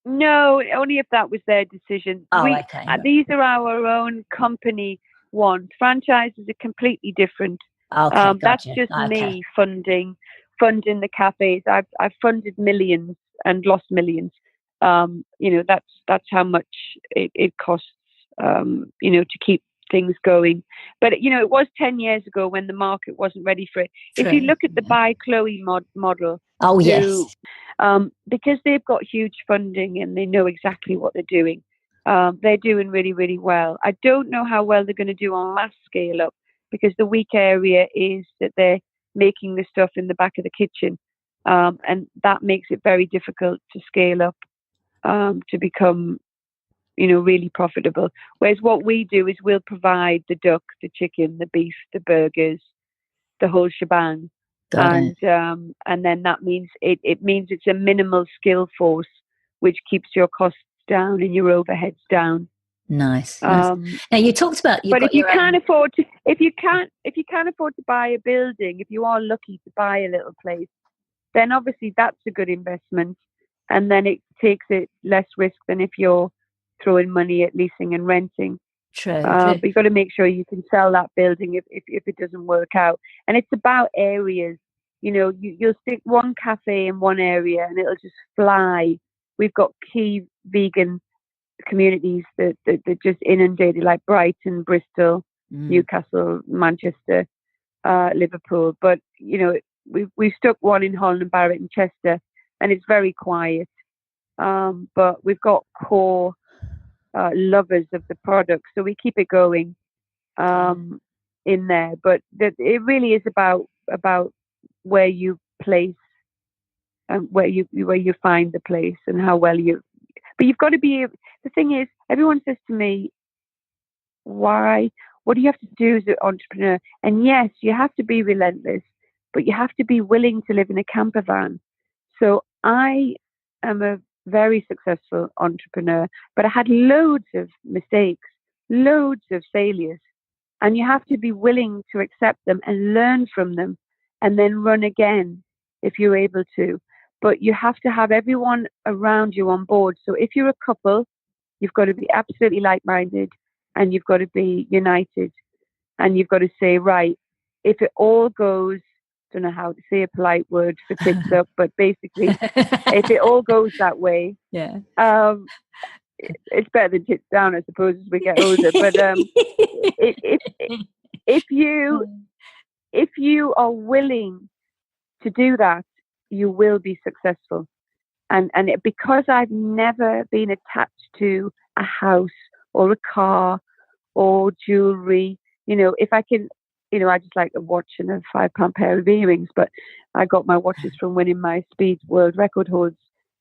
[SPEAKER 2] No, only if that was their decision.
[SPEAKER 1] Okay.
[SPEAKER 2] These are our own company ones. Franchises are completely different.
[SPEAKER 1] Okay, gotcha.
[SPEAKER 2] That's just me funding the cafes. I've funded millions and lost millions. That's how much it costs. To keep things going. But it was 10 years ago when the market wasn't ready for it.
[SPEAKER 1] True.
[SPEAKER 2] If you look at the Buy Chloe model,
[SPEAKER 1] yes,
[SPEAKER 2] because they've got huge funding and they know exactly what they're doing. They're doing really, really well. I don't know how well they're going to do on mass scale up, because the weak area is that they're making the stuff in the back of the kitchen, and that makes it very difficult to scale up to become really profitable. Whereas what we do is we'll provide the duck, the chicken, the beef, the burgers, the whole shebang. And then that means it means it's a minimal skill force, which keeps your costs down and your overheads down.
[SPEAKER 1] Nice. Now you talked about,
[SPEAKER 2] but if you can't afford to buy a building, if you are lucky to buy a little place, then obviously that's a good investment, and then it takes it less risk than if you're throwing money at leasing and renting.
[SPEAKER 1] True.
[SPEAKER 2] But you've got to make sure you can sell that building if it doesn't work out. And it's about areas. You'll stick one cafe in one area and it'll just fly. We've got key vegan communities that just inundated, like Brighton, Bristol, Newcastle, Manchester, Liverpool. But we've stuck one in Holland, Barrett, and Chester, and it's very quiet. But we've got core lovers of the product, so we keep it going in there. But it really is about where you place and where you find the place and how well you. But you've got to be. The thing is, everyone says to me, "Why? What do you have to do as an entrepreneur?" And yes, you have to be relentless, but you have to be willing to live in a camper van. So I am a very successful entrepreneur, but I had loads of mistakes, loads of failures, and you have to be willing to accept them and learn from them and then run again if you're able to. But you have to have everyone around you on board. So if you're a couple, you've got to be absolutely like-minded, and you've got to be united, and you've got to say, right, if it all goes, don't know how to say a polite word for tits up, but basically, if it all goes that way, it's better than tits down, I suppose, as we get older. But if you are willing to do that, you will be successful. And because I've never been attached to a house or a car or jewelry, if I can. I just like a watch and a £5 pair of earrings, but I got my watches from winning my speed world record holds.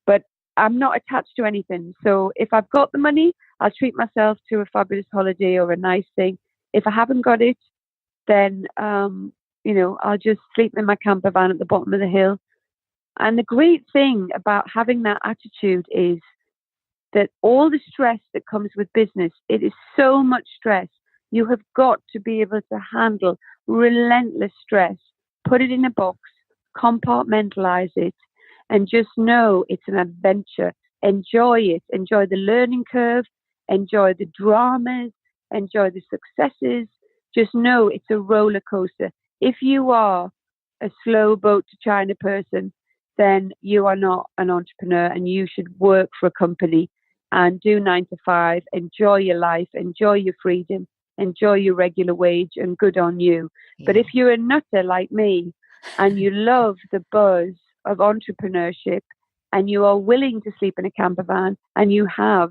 [SPEAKER 2] But I'm not attached to anything. So if I've got the money, I'll treat myself to a fabulous holiday or a nice thing. If I haven't got it, then, I'll just sleep in my camper van at the bottom of the hill. And the great thing about having that attitude is that all the stress that comes with business, it is so much stress. You have got to be able to handle relentless stress, put it in a box, compartmentalize it, and just know it's an adventure. Enjoy it. Enjoy the learning curve. Enjoy the dramas. Enjoy the successes. Just know it's a roller coaster. If you are a slow boat to China person, then you are not an entrepreneur, and you should work for a company and do 9 to 5, enjoy your life, enjoy your freedom, enjoy your regular wage, and good on you.
[SPEAKER 1] Yeah.
[SPEAKER 2] But if you're a nutter like me and you love the buzz of entrepreneurship and you are willing to sleep in a camper van, and you have,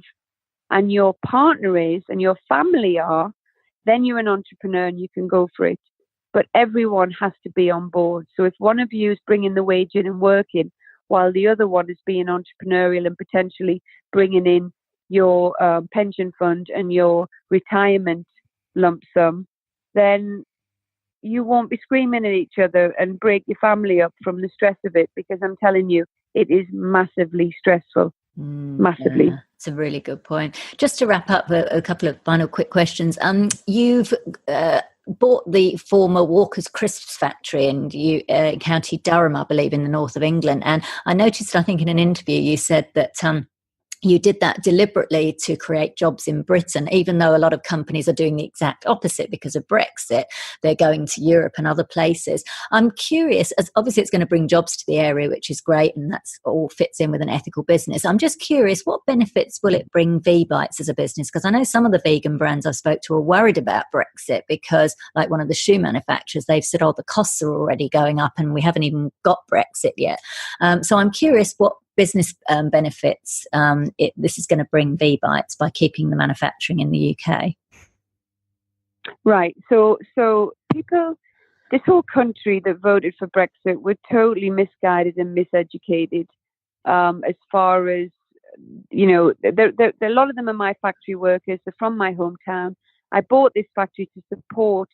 [SPEAKER 2] and your partner is, and your family are, then you're an entrepreneur and you can go for it. But everyone has to be on board. So if one of you is bringing the wage in and working, while the other one is being entrepreneurial and potentially bringing in your pension fund and your retirement lump sum, then you won't be screaming at each other and break your family up from the stress of it, because I'm telling you, it is massively stressful. Massively.
[SPEAKER 1] Yeah, it's a really good point. Just to wrap up, a couple of final quick questions. You've bought the former Walker's Crisps factory in County Durham, I believe, in the north of England. And I noticed, I think in an interview, you said that you did that deliberately to create jobs in Britain, even though a lot of companies are doing the exact opposite because of Brexit. They're going to Europe and other places. I'm curious, as obviously it's going to bring jobs to the area, which is great, and that's all fits in with an ethical business. I'm just curious, what benefits will it bring VBites as a business? Because I know some of the vegan brands I spoke to are worried about Brexit because, like one of the shoe manufacturers, they've said, oh, the costs are already going up and we haven't even got Brexit yet. So I'm curious what business benefits this is going to bring VBites by keeping the manufacturing in the UK.
[SPEAKER 2] Right. So people, this whole country that voted for Brexit were totally misguided and miseducated. As far as, you know, a lot of them are my factory workers. They're from my hometown. I bought this factory to support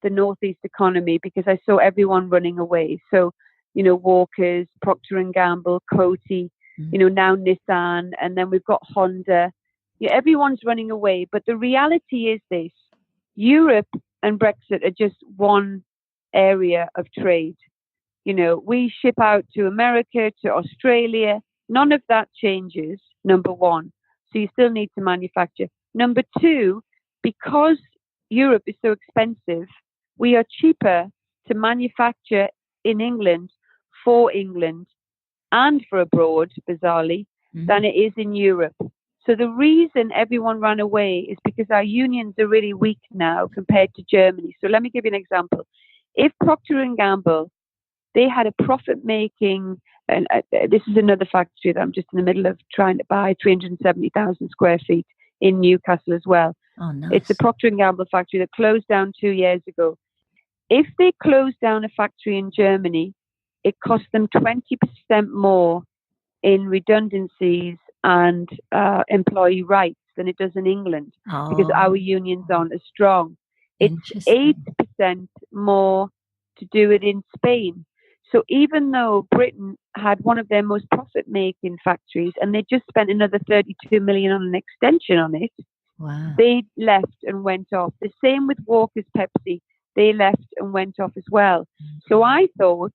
[SPEAKER 2] the Northeast economy because I saw everyone running away. So, you know, Walker's, Procter & Gamble, Coty, you know, now Nissan, and then we've got Honda. Yeah, everyone's running away. But the reality is this: Europe and Brexit are just one area of trade. You know, we ship out to America, to Australia. None of that changes, number one. So you still need to manufacture. Number two, because Europe is so expensive, we are cheaper to manufacture in England, for England, and for abroad, bizarrely, than it is in Europe. So the reason everyone ran away is because our unions are really weak now compared to Germany. So let me give you an example. If Procter & Gamble, they had a profit-making, and this is another factory that I'm just in the middle of trying to buy, 370,000 square feet in Newcastle as well.
[SPEAKER 1] Oh, nice.
[SPEAKER 2] It's a Procter & Gamble factory that closed down 2 years ago. If they closed down a factory in Germany, it cost them 20% more in redundancies and employee rights than it does in England, because our unions aren't as strong. It's 8% more to do it in Spain. So even though Britain had one of their most profit-making factories and they just spent another 32 million on an extension on it,
[SPEAKER 1] wow,
[SPEAKER 2] they left and went off. The same with Walker's Pepsi. They left and went off as well. So I thought,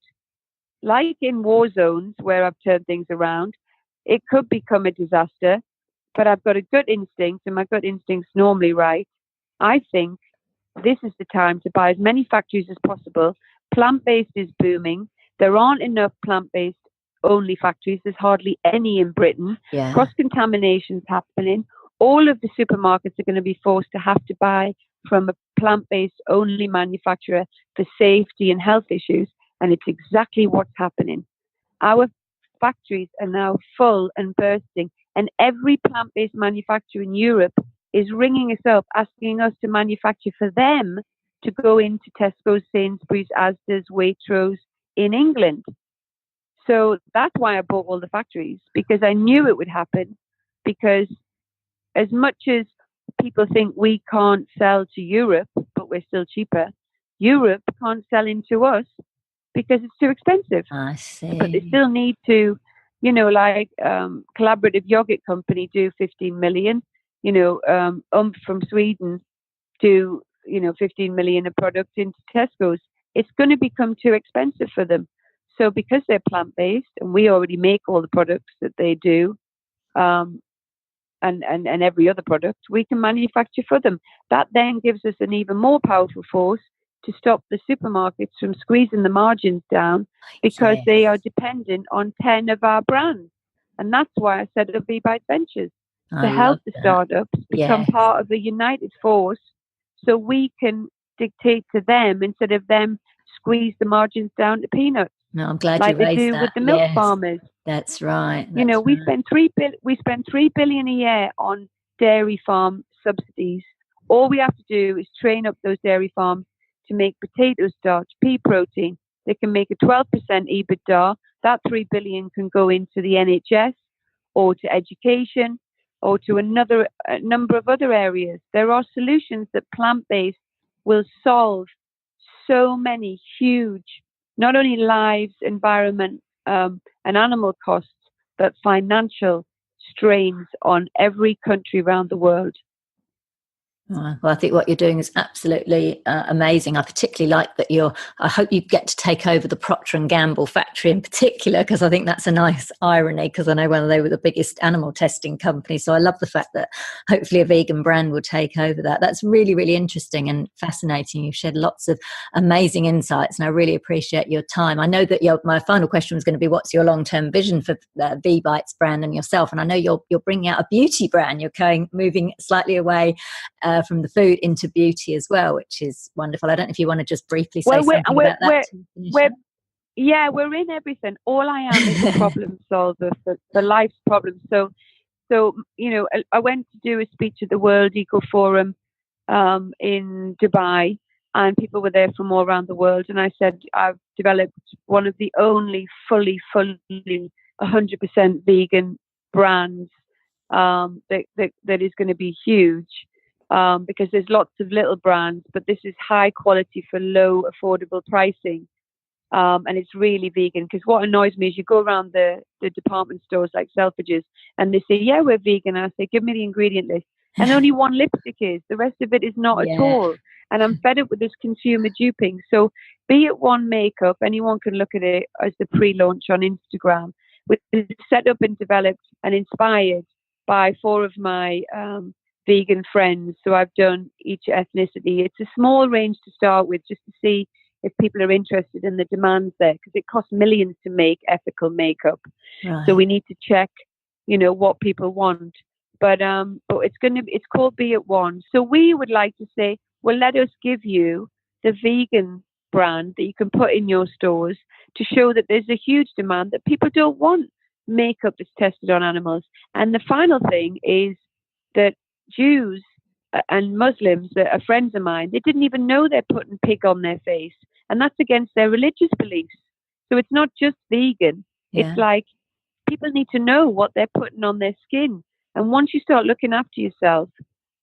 [SPEAKER 2] like in war zones where I've turned things around, it could become a disaster, but I've got a gut instinct, and my gut instinct's normally right. I think this is the time to buy as many factories as possible. Plant-based is booming. There aren't enough plant-based only factories. There's hardly any in Britain.
[SPEAKER 1] Yeah.
[SPEAKER 2] Cross-contamination's happening. All of the supermarkets are going to be forced to have to buy from a plant-based only manufacturer for safety and health issues. And it's exactly what's happening. Our factories are now full and bursting. And every plant-based manufacturer in Europe is ringing us up, asking us to manufacture for them to go into Tesco's, Sainsbury's, Asda's, Waitrose in England. So that's why I bought all the factories, because I knew it would happen. Because as much as people think we can't sell to Europe, but we're still cheaper, Europe can't sell into us because it's too expensive.
[SPEAKER 1] I see.
[SPEAKER 2] But they still need to, you know, like Collaborative Yogurt Company do 15 million, you know, from Sweden do, you know, 15 million a product into Tesco's. It's going to become too expensive for them. So because they're plant-based and we already make all the products that they do, and every other product, we can manufacture for them. That then gives us an even more powerful force to stop the supermarkets from squeezing the margins down because they are dependent on 10 of our brands. And that's why I set up VBite Ventures, to help the startups become part of a united force so we can dictate to them instead of them squeeze the margins down to peanuts.
[SPEAKER 1] No, I'm glad
[SPEAKER 2] like
[SPEAKER 1] you raised
[SPEAKER 2] they do
[SPEAKER 1] that.
[SPEAKER 2] with the milk farmers.
[SPEAKER 1] That's right.
[SPEAKER 2] We spend $3 billion a year on dairy farm subsidies. All we have to do is train up those dairy farms to make potato starch, pea protein. They can make a 12% EBITDA. That $3 billion can go into the NHS or to education or to a number of other areas. There are solutions that plant-based will solve so many huge, not only lives, environment, and animal costs, but financial strains on every country around the world.
[SPEAKER 1] Well, I think what you're doing is absolutely amazing. I particularly like that I hope you get to take over the Procter & Gamble factory in particular, because I think that's a nice irony, because I know when they were the biggest animal testing company. So I love the fact that hopefully a vegan brand will take over that. That's really, really interesting and fascinating. You've shared lots of amazing insights, and I really appreciate your time. I know that my final question was going to be, what's your long-term vision for VBites brand and yourself? And I know you're bringing out a beauty brand. You're moving slightly away from the food into beauty as well, which is wonderful. I don't know if you want to just briefly say something about that.
[SPEAKER 2] We're in everything. All I am is a problem solver for life's problems. So I went to do a speech at the World Eco Forum in Dubai, and people were there from all around the world. And I said, I've developed one of the only fully 100% vegan brands that is going to be huge. Because there's lots of little brands, but this is high quality for low affordable pricing. And it's really vegan, because what annoys me is you go around the department stores like Selfridges and they say, yeah, we're vegan. And I say, give me the ingredient list. And only one lipstick is. The rest of it is not at all. And I'm fed up with this consumer duping. So Be It One Makeup, anyone can look at it as the pre-launch on Instagram. It's set up and developed and inspired by 4 of my vegan friends. So I've done each ethnicity. It's a small range to start with, just to see if people are interested in the demands there, because it costs millions to make ethical makeup. Right. So we need to check, what people want. But it's called Be It One. So we would like to say, well, let us give you the vegan brand that you can put in your stores to show that there's a huge demand, that people don't want makeup that's tested on animals. And the final thing is that Jews and Muslims that are friends of mine, they didn't even know they're putting pig on their face, and that's against their religious beliefs. So it's not just vegan. It's like people need to know what they're putting on their skin. And once you start looking after yourself,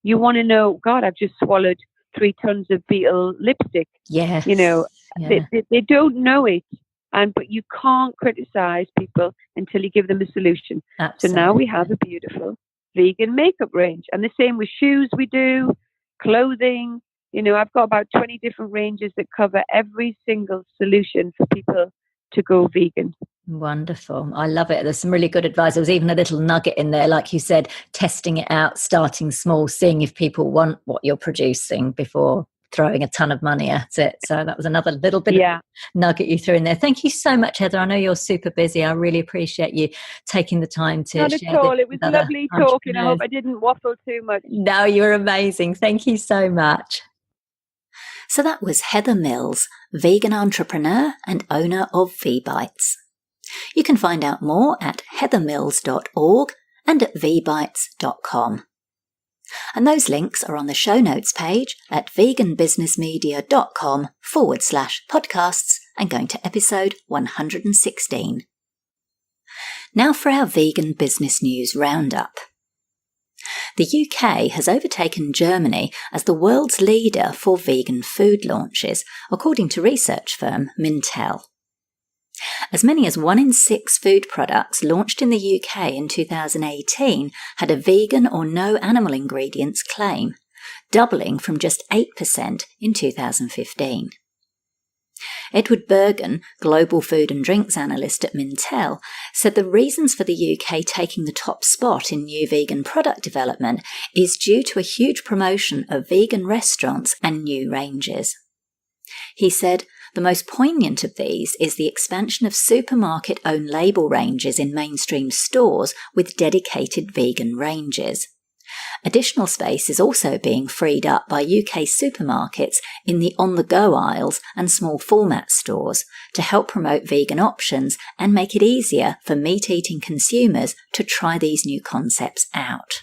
[SPEAKER 2] you want to know, God, I've just swallowed 3 tons of beetle lipstick.
[SPEAKER 1] Yes.
[SPEAKER 2] They don't know it. But you can't criticize people until you give them a solution.
[SPEAKER 1] Absolutely.
[SPEAKER 2] So now we have a beautiful vegan makeup range, and the same with shoes. We do clothing. I've got about 20 different ranges that cover every single solution for people to go vegan.
[SPEAKER 1] Wonderful. I love it. There's some really good advice. There was even a little nugget in there, like you said, testing it out, starting small, seeing if people want what you're producing before throwing a ton of money at it. So that was another little bit of nugget you threw in there. Thank you so much, Heather. I know you're super busy. I really appreciate you taking the time to
[SPEAKER 2] Not
[SPEAKER 1] share.
[SPEAKER 2] Not at all. It was lovely talking. I hope I didn't waffle too much.
[SPEAKER 1] No, you're amazing. Thank you so much. So that was Heather Mills, vegan entrepreneur and owner of VBites. You can find out more at heathermills.org and at vbites.com. And those links are on the show notes page at veganbusinessmedia.com/podcasts and going to episode 116. Now for our vegan business news roundup. The UK has overtaken Germany as the world's leader for vegan food launches, according to research firm Mintel. As many as 1 in 6 food products launched in the UK in 2018 had a vegan or no animal ingredients claim, doubling from just 8% in 2015. Edward Bergen, global food and drinks analyst at Mintel, said the reasons for the UK taking the top spot in new vegan product development is due to a huge promotion of vegan restaurants and new ranges. He said, "The most poignant of these is the expansion of supermarket own label ranges in mainstream stores with dedicated vegan ranges. Additional space is also being freed up by UK supermarkets in the on-the-go aisles and small format stores to help promote vegan options and make it easier for meat-eating consumers to try these new concepts out."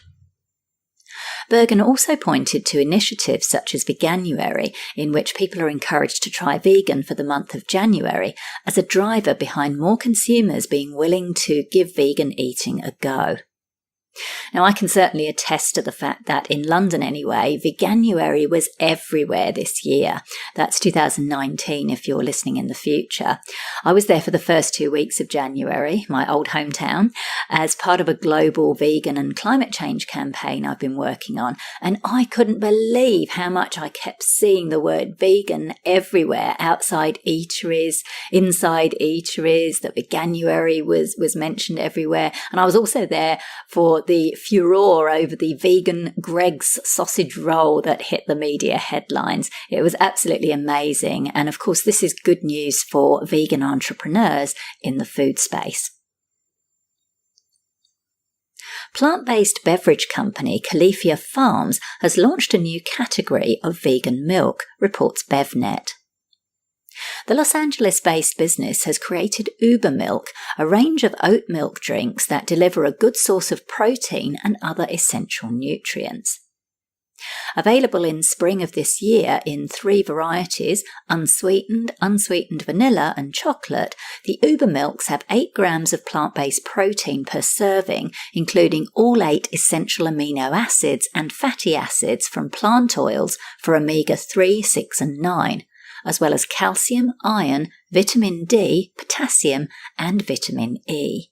[SPEAKER 1] Bergen also pointed to initiatives such as Veganuary, in which people are encouraged to try vegan for the month of January, as a driver behind more consumers being willing to give vegan eating a go. Now, I can certainly attest to the fact that in London anyway, Veganuary was everywhere this year. That's 2019 if you're listening in the future. I was there for the first 2 weeks of January, my old hometown, as part of a global vegan and climate change campaign I've been working on, and I couldn't believe how much I kept seeing the word vegan everywhere, outside eateries, inside eateries, that Veganuary was mentioned everywhere. And I was also there for the furore over the vegan Greggs sausage roll that hit the media headlines. It was absolutely amazing. And of course, this is good news for vegan entrepreneurs in the food space. Plant-based beverage company Califia Farms has launched a new category of vegan milk, reports BevNet. The Los Angeles-based business has created Uber Milk, a range of oat milk drinks that deliver a good source of protein and other essential nutrients. Available in spring of this year in 3 varieties, unsweetened, unsweetened vanilla and chocolate, the Uber Milks have 8 grams of plant-based protein per serving, including all 8 essential amino acids and fatty acids from plant oils for omega-3, 6 and 9. As well as calcium, iron, vitamin D, potassium, and vitamin E.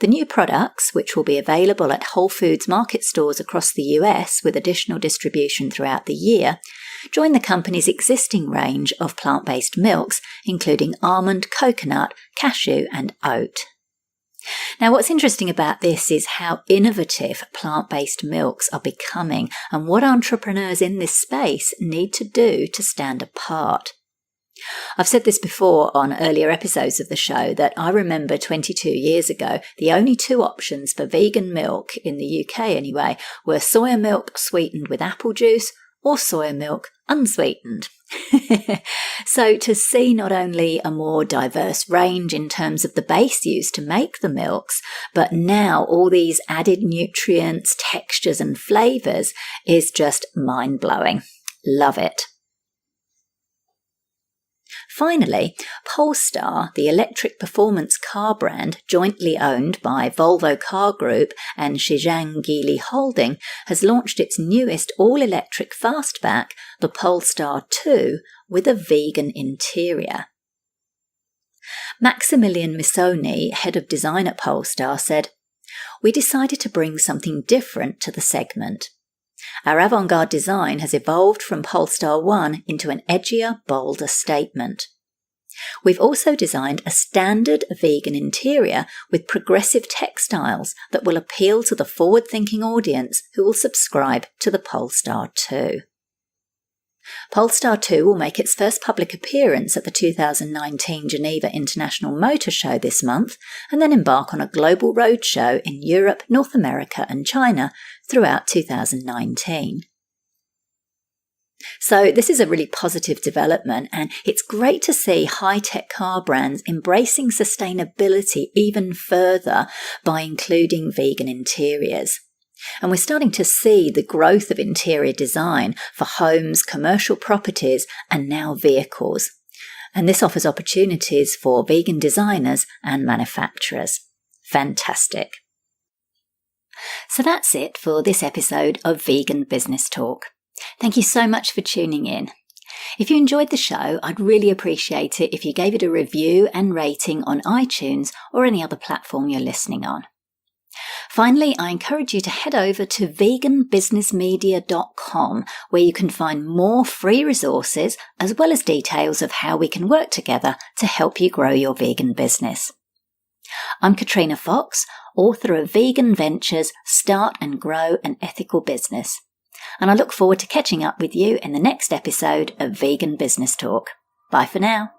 [SPEAKER 1] The new products, which will be available at Whole Foods market stores across the US with additional distribution throughout the year, join the company's existing range of plant-based milks, including almond, coconut, cashew, and oat. Now, what's interesting about this is how innovative plant-based milks are becoming and what entrepreneurs in this space need to do to stand apart. I've said this before on earlier episodes of the show that I remember 22 years ago, the only 2 options for vegan milk, in the UK anyway, were soya milk sweetened with apple juice or soya milk unsweetened. So to see not only a more diverse range in terms of the base used to make the milks, but now all these added nutrients, textures and flavours is just mind-blowing. Love it. Finally, Polestar, the electric performance car brand jointly owned by Volvo Car Group and Zhejiang Geely Holding, has launched its newest all-electric fastback, the Polestar 2, with a vegan interior. Maximilian Missoni, head of design at Polestar, said, "We decided to bring something different to the segment. Our avant-garde design has evolved from Polestar 1 into an edgier, bolder statement. We've also designed a standard vegan interior with progressive textiles that will appeal to the forward-thinking audience who will subscribe to the Polestar 2. Polestar 2 will make its first public appearance at the 2019 Geneva International Motor Show this month and then embark on a global roadshow in Europe, North America and China throughout 2019. So this is a really positive development, and it's great to see high-tech car brands embracing sustainability even further by including vegan interiors. And we're starting to see the growth of interior design for homes, commercial properties, and now vehicles. And this offers opportunities for vegan designers and manufacturers. Fantastic. So that's it for this episode of Vegan Business Talk. Thank you so much for tuning in. If you enjoyed the show, I'd really appreciate it if you gave it a review and rating on iTunes or any other platform you're listening on. Finally, I encourage you to head over to veganbusinessmedia.com, where you can find more free resources as well as details of how we can work together to help you grow your vegan business. I'm Katrina Fox, author of Vegan Ventures, Start and Grow an Ethical Business. And I look forward to catching up with you in the next episode of Vegan Business Talk. Bye for now.